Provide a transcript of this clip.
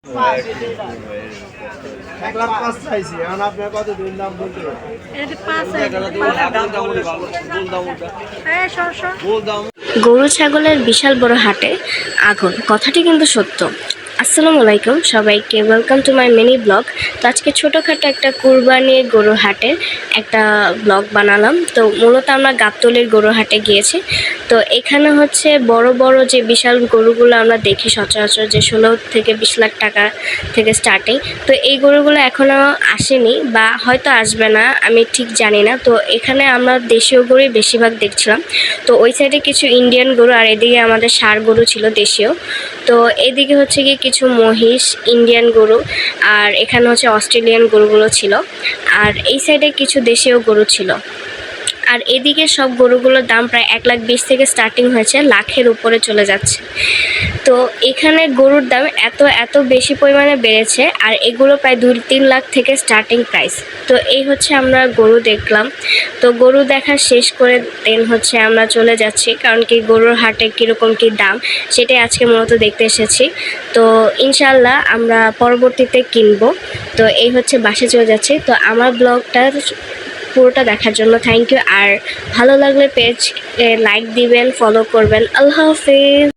1,05,000 চাইছি, এখন আপনার কত দিন দাম বলতে পারবেন? গরু ছাগলের বিশাল বড় হাটে আগুন, কথাটি কিন্তু সত্য। আসসালামু আলাইকুম সবাইকে, welcome to my mini blog. তো আজকে ছোটোখাটো একটা কুরবানি গরু হাটের একটা ব্লগ বানালাম। তো মূলত আমরা গাবতলীর গরু হাটে গিয়েছি। তো এখানে হচ্ছে বড় বড় যে বিশাল গরুগুলো আমরা দেখি সচরাচর, যে 16 থেকে 20 লাখ টাকা থেকে স্টার্টিং। তো এই গরুগুলো এখনও আসেনি বা হয়তো আসবে না, আমি ঠিক জানি না। তো এখানে আমরা দেশীয় গরুই বেশিরভাগ দেখছিলাম। তো ওই সাইডে কিছু ইন্ডিয়ান গরু আর এদিকে আমাদের ষাঁড় গরু ছিল দেশীয়। তো এদিকে হচ্ছে কি কিছু মহিষ, ইন্ডিয়ান গরু, আর এখানে হচ্ছে অস্ট্রেলিয়ান গরুগুলো ছিল। আর এই সাইডে কিছু দেশীয় গরু ছিল। আর এদিকে সব গরুগুলোর দাম প্রায় 1,20,000 থেকে স্টার্টিং হয়েছে, লাখের উপরে চলে যাচ্ছে। তো এখানে গরুর দাম এত বেশি পরিমাণে বেড়েছে, আর এগুলো প্রায় 2-3 লাখ থেকে স্টার্টিং প্রাইস। তো এই হচ্ছে আমরা গরু দেখলাম। তো গরু দেখা শেষ করে দেন হচ্ছে আমরা চলে যাচ্ছি, কারণ কি গরুর হাটে কীরকম কী দাম সেটাই আজকে মূলত দেখতে এসেছি। তো ইনশাল্লাহ আমরা পরবর্তীতে কিনবো। তো এই হচ্ছে বাসায় চলে যাচ্ছি। তো আমার ব্লগটা পুরোটা দেখার জন্য থ্যাংক ইউ। আর ভালো লাগলে পেজ লাইক দিবেন, ফলো করবেন। আল্লাহ হাফেজ।